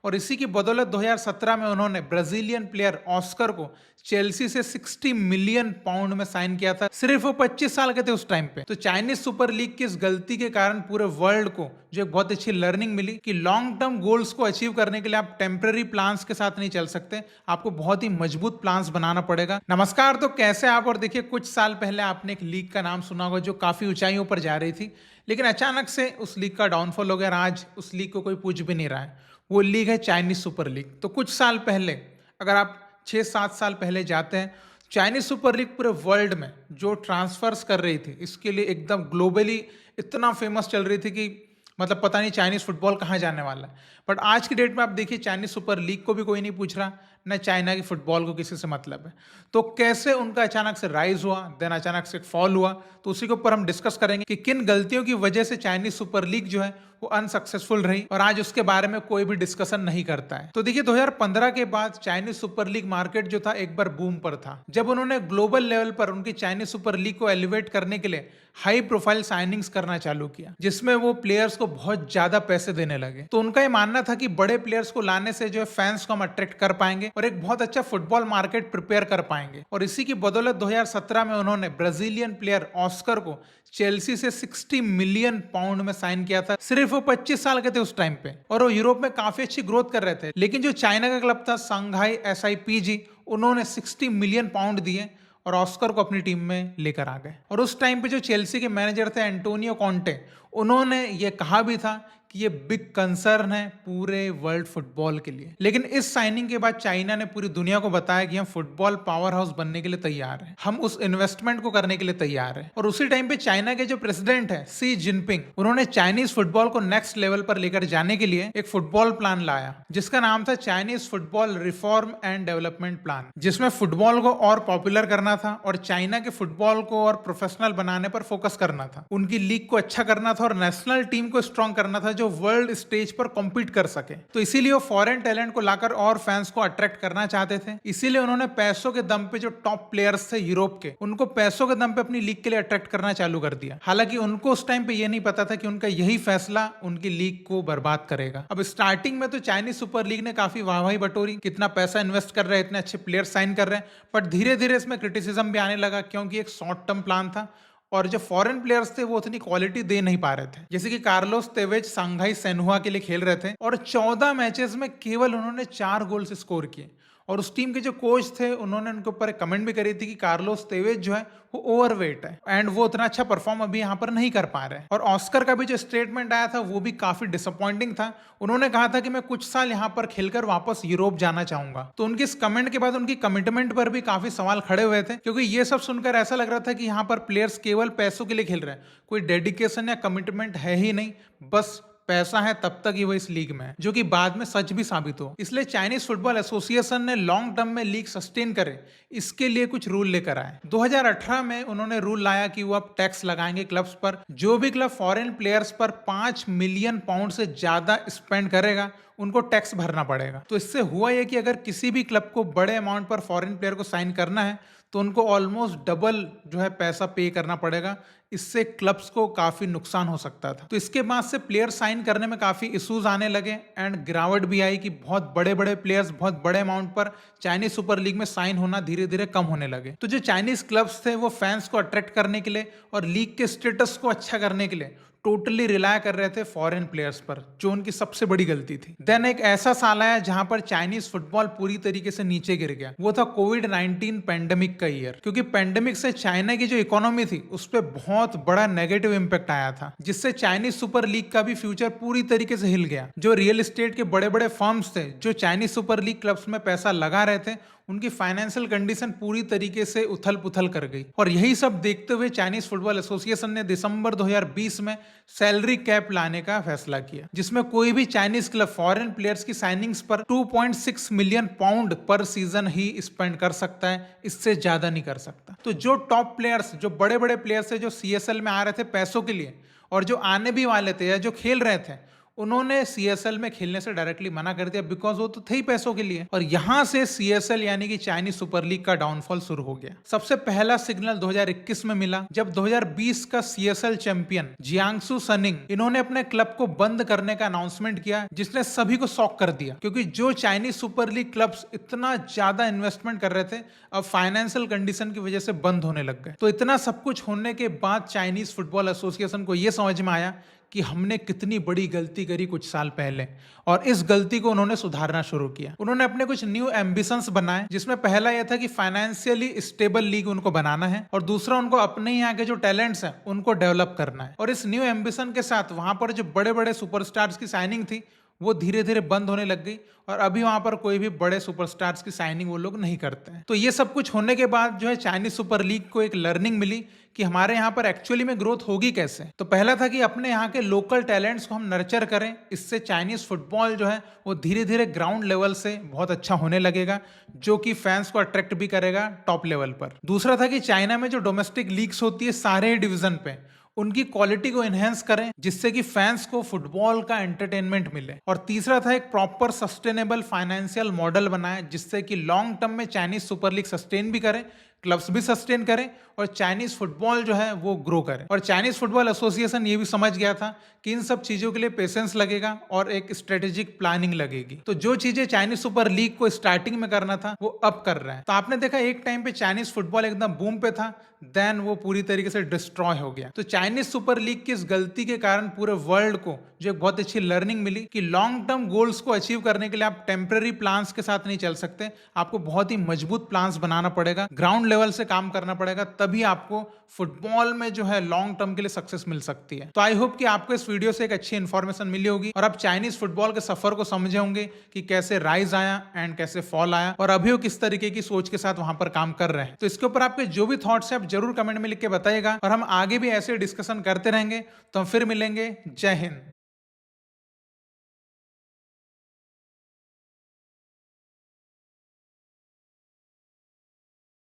और इसी की बदौलत 2017 में उन्होंने ब्राजीलियन प्लेयर ऑस्कर को चेल्सी से 60 मिलियन पाउंड में साइन किया था। सिर्फ वो 25 साल के थे उस टाइम पे। तो चाइनीज सुपर लीग की इस गलती के कारण पूरे वर्ल्ड को जो एक बहुत अच्छी लर्निंग मिली कि लॉन्ग टर्म गोल्स को अचीव करने के लिए आप टेम्पररी प्लान्स के साथ नहीं चल सकते, आपको बहुत ही मजबूत प्लान्स बनाना पड़ेगा। नमस्कार, तो कैसे आप? और देखिए, कुछ साल पहले आपने एक लीग का नाम सुना होगा जो काफी ऊंचाइयों पर जा रही थी, लेकिन अचानक से उस लीग का डाउनफॉल हो गया और आज उस लीग को कोई पूछ भी नहीं रहा है। वो लीग है चाइनीज सुपर लीग। तो कुछ साल पहले, अगर आप 6-7 साल पहले जाते हैं, चाइनीज सुपर लीग पूरे वर्ल्ड में जो ट्रांसफर्स कर रही थी, इसके लिए एकदम ग्लोबली इतना फेमस चल रही थी कि मतलब पता नहीं चाइनीज फुटबॉल कहाँ जाने वाला है। बट आज की डेट में आप देखिए, चाइनीज सुपर लीग को भी कोई नहीं पूछ रहा, न चाइना की फुटबॉल को किसी से मतलब है। तो कैसे उनका अचानक से राइज हुआ, देन अचानक से फॉल हुआ, तो उसी के ऊपर हम डिस्कस करेंगे कि किन गलतियों की वजह से चाइनीज सुपर लीग जो है वो अनसक्सेसफुल रही और आज उसके बारे में कोई भी डिस्कशन नहीं करता है। तो देखिए, 2015 के बाद चाइनीज सुपर लीग मार्केट जो था एक बार बूम पर था, जब उन्होंने ग्लोबल लेवल पर उनकी चाइनीज सुपर लीग को एलिवेट करने के लिए हाई प्रोफाइल साइनिंग्स करना चालू किया, जिसमें वो प्लेयर्स को बहुत ज्यादा पैसे देने लगे। तो उनका ये मानना था कि बड़े प्लेयर्स को लाने से जो है फैंस को हम अट्रैक्ट कर पाएंगे और एक बहुत अच्छा फुटबॉल मार्केट प्रिपेयर कर पाएंगे। और इसी की बदौलत 2017 में उन्होंने ब्राजीलियन प्लेयर ऑस्कर को चेल्सी से 60 मिलियन पाउंड में साइन किया था। सिर्फ वो 25 साल के थे उस टाइम पे और वो यूरोप में काफी अच्छी ग्रोथ कर रहे थे। लेकिन जो चाइना का क्लब था शंघाई SIPG, उन्होंने 60 मिलियन पाउंड दिए और ऑस्कर को अपनी टीम में लेकर आ गए। और उस टाइम पे जो चेल्सी के मैनेजर थे एंटोनियो कॉन्टे, उन्होंने ये कहा भी था कि ये बिग कंसर्न है पूरे वर्ल्ड फुटबॉल के लिए। लेकिन इस साइनिंग के बाद चाइना ने पूरी दुनिया को बताया कि हम फुटबॉल पावर हाउस बनने के लिए तैयार हैं, हम उस इन्वेस्टमेंट को करने के लिए तैयार हैं। और उसी टाइम पे चाइना के जो प्रेसिडेंट है सी जिनपिंग, उन्होंने चाइनीज फुटबॉल को नेक्स्ट लेवल पर लेकर जाने के लिए एक फुटबॉल प्लान लाया, जिसका नाम था Chinese football reform and development plan, जिसमें फुटबॉल को और पॉपुलर करना था और चाइना के फुटबॉल को और प्रोफेशनल बनाने पर फोकस करना था, उनकी लीग को अच्छा करना था और नेशनल टीम को स्ट्रॉन्ग करना था जो वर्ल्ड स्टेज पर कॉम्पीट कर सके। तो इसीलिए वो फॉरेन टैलेंट को लाकर और फैंस को अट्रैक्ट करना चाहते थे। इसीलिए उन्होंने पैसों के दम पे जो टॉप प्लेयर्स थे यूरोप के, उनको पैसों के दम पे अपनी लीग के लिए अट्रैक्ट करना चालू कर दिया। हालांकि उनको उस टाइम पे ये नहीं पता था कि उनका यही फैसला उनकी लीग को बर्बाद करेगा। अब स्टार्टिंग में तो चाइनीज सुपर लीग ने काफी वाहवाही बटोरी, कितना पैसा इन्वेस्ट कर रहे हैं, इतने अच्छे प्लेयर साइन कर रहे हैं। बट धीरे धीरे इसमें क्रिटिसिज्म भी आने लगा, क्योंकि एक शॉर्ट टर्म प्लान था और जो फॉरेन प्लेयर्स थे वो उतनी क्वालिटी दे नहीं पा रहे थे। जैसे कि कार्लोस तेवेज शंघाई सेनहुआ के लिए खेल रहे थे और 14 मैचेस में केवल उन्होंने 4 गोल्स स्कोर किए। और उस टीम के जो कोच थे, उन्होंने उनके ऊपर एक कमेंट भी करी थी कि कार्लोस तेवेज जो है वो ओवरवेट है एंड वो उतना अच्छा परफॉर्म अभी यहाँ पर नहीं कर पा रहे। और ऑस्कर का भी जो स्टेटमेंट आया था वो भी काफी डिसअपॉइंटिंग था। उन्होंने कहा था कि मैं कुछ साल यहाँ पर खेलकर वापस यूरोप जाना चाहूंगा। तो उनके इस कमेंट के बाद उनकी कमिटमेंट पर भी काफी सवाल खड़े हुए थे, क्योंकि ये सब सुनकर ऐसा लग रहा था कि यहाँ पर प्लेयर्स केवल पैसों के लिए खेल रहे हैं, कोई डेडिकेशन या कमिटमेंट है ही नहीं, बस पैसा है तब तक ही वो इस लीग में है, जो कि बाद में सच भी साबित हो। इसलिए चाइनीज फुटबॉल एसोसिएशन ने लॉन्ग टर्म में लीग सस्टेन करे, इसके लिए कुछ रूल लेकर आए। 2018 में उन्होंने रूल लाया कि वो अब टैक्स लगाएंगे क्लब्स पर। जो भी क्लब फॉरेन प्लेयर्स पर 5 मिलियन पाउंड से ज्यादा स्पेंड करेगा, उनको टैक्स भरना पड़ेगा। तो इससे हुआ यह कि अगर किसी भी क्लब को बड़े अमाउंट पर फॉरेन प्लेयर को साइन करना है तो उनको ऑलमोस्ट डबल जो है पैसा पे करना पड़ेगा। इससे क्लब्स को काफी नुकसान हो सकता था। तो इसके बाद से प्लेयर साइन करने में काफी इश्यूज आने लगे एंड गिरावट भी आई कि बहुत बड़े बड़े प्लेयर्स बहुत बड़े अमाउंट पर चाइनीज सुपर लीग में साइन होना धीरे धीरे कम होने लगे। तो जो चाइनीज क्लब्स थे वो फैंस को अट्रैक्ट करने के लिए और लीग के स्टेटस को अच्छा करने के लिए टोटली रिलाय कर रहे थे फॉरेन प्लेयर्स पर, जो उनकी सबसे बड़ी गलती थी। देन एक ऐसा साल आया जहां पर चाइनीज फुटबॉल पूरी तरीके से नीचे गिर गया। वो था कोविड-19 पेंडेमिक का ईयर, क्योंकि पेंडेमिक से चाइना की जो इकोनॉमी थी उस पर बहुत बड़ा नेगेटिव इंपैक्ट आया था, जिससे चाइनीज सुपर लीग का भी फ्यूचर पूरी तरीके से हिल गया। जो रियल एस्टेट के बड़े बड़े फर्म्स थे जो चाइनीज सुपर लीग क्लब्स में पैसा लगा रहे थे, उनकी फाइनेंशियल कंडीशन पूरी तरीके से उथल पुथल कर गई। और यही सब देखते हुए चाइनीज फुटबॉल एसोसिएशन ने दिसंबर 2020 में सैलरी कैप लाने का फैसला किया, जिसमें कोई भी चाइनीज क्लब फॉरेन प्लेयर्स की साइनिंग्स पर 2.6 मिलियन पाउंड पर सीजन ही स्पेंड कर सकता है, इससे ज्यादा नहीं कर सकता। तो जो टॉप प्लेयर्स, जो बड़े बड़े प्लेयर्स थे जो CSL में आ रहे थे पैसों के लिए और जो आने भी वाले थे या जो खेल रहे थे, उन्होंने सीएसएल में खेलने से डायरेक्टली मना कर दिया, बिकॉज वो तो थे ही पैसों के लिए। और यहां से सीएसएल यानी कि चाइनीज सुपर लीग का डाउनफॉल शुरू हो गया। सबसे पहला सिग्नल 2021 में मिला, जब 2020 का सीएसएल चैंपियन जियांगसू सनिंग, इन्होंने अपने क्लब को बंद करने का अनाउंसमेंट किया, जिसने सभी को शॉक कर दिया, क्योंकि जो चाइनीज सुपर लीग क्लब्स इतना ज्यादा इन्वेस्टमेंट कर रहे थे, अब फाइनेंशियल कंडीशन की वजह से बंद होने लग गए। तो इतना सब कुछ होने के बाद चाइनीज फुटबॉल एसोसिएशन को यह समझ में आया कि हमने कितनी बड़ी गलती करी कुछ साल पहले, और इस गलती को उन्होंने सुधारना शुरू किया। उन्होंने अपने कुछ न्यू एम्बिशंस बनाए, जिसमें पहला यह था कि फाइनेंशियली स्टेबल लीग उनको बनाना है, और दूसरा उनको अपने यहाँ के जो टैलेंट्स हैं उनको डेवलप करना है। और इस न्यू एम्बिशन के साथ वहां पर जो बड़े बड़े सुपरस्टार्स की साइनिंग थी वो धीरे धीरे बंद होने लग गई, और अभी वहां पर कोई भी बड़े सुपरस्टार्स की साइनिंग वो लोग नहीं करते हैं। तो ये सब कुछ होने के बाद जो है चाइनीज सुपर लीग को एक लर्निंग मिली कि हमारे यहाँ पर एक्चुअली में ग्रोथ होगी कैसे। तो पहला था कि अपने यहाँ के लोकल टैलेंट्स को हम नर्चर करें, इससे चाइनीज फुटबॉल जो है वो धीरे धीरे ग्राउंड लेवल से बहुत अच्छा होने लगेगा, जो कि फैंस को अट्रैक्ट भी करेगा टॉप लेवल पर। दूसरा था कि चाइना में जो डोमेस्टिक लीग्स होती है सारे डिवीजन पे, उनकी क्वालिटी को एनहेंस करें, जिससे कि फैंस को फुटबॉल का एंटरटेनमेंट मिले। और तीसरा था एक प्रॉपर सस्टेनेबल फाइनेंशियल मॉडल बनाए, जिससे कि लॉन्ग टर्म में चाइनीज सुपर लीग सस्टेन भी करे, क्लब्स भी सस्टेन करें, और चाइनीज फुटबॉल जो है वो ग्रो करे। और चाइनीज फुटबॉल एसोसिएशन ये भी समझ गया था कि इन सब चीजों के लिए पेशेंस लगेगा और एक स्ट्रेटेजिक प्लानिंग लगेगी। तो जो चीजें चाइनीज सुपर लीग को स्टार्टिंग में करना था वो अब कर रहे हैं। तो आपने देखा एक टाइम पे चाइनीज फुटबॉल एकदम बूम पे था, देन वो पूरी तरीके से डिस्ट्रॉय हो गया। तो चाइनीज सुपर लीग की इस गलती के कारण पूरे वर्ल्ड को जो एक बहुत अच्छी लर्निंग मिली कि लॉन्ग टर्म गोल्स को अचीव करने के लिए आप टेम्पररी प्लान्स के साथ नहीं चल सकते, आपको बहुत ही मजबूत प्लान्स बनाना पड़ेगा, ग्राउंड लेवल से काम करना पड़ेगा, तभी आपको फुटबॉल में जो है लॉन्ग टर्म के लिए सक्सेस मिल सकती है। तो आई होप कि आपको इस वीडियो से एक अच्छी इंफॉर्मेशन मिली होगी, और आप चाइनीज फुटबॉल के सफर को समझे होंगे कि कैसे राइज आया एंड कैसे फॉल आया, और अभी वो किस तरीके की सोच के साथ वहां पर काम कर रहे हैं। तो इसके ऊपर आपके जो भी थॉट्स है आप जरूर कमेंट में लिख के बताइएगा, और हम आगे भी ऐसे डिस्कशन करते रहेंगे। तो हम फिर मिलेंगे। जय हिंद।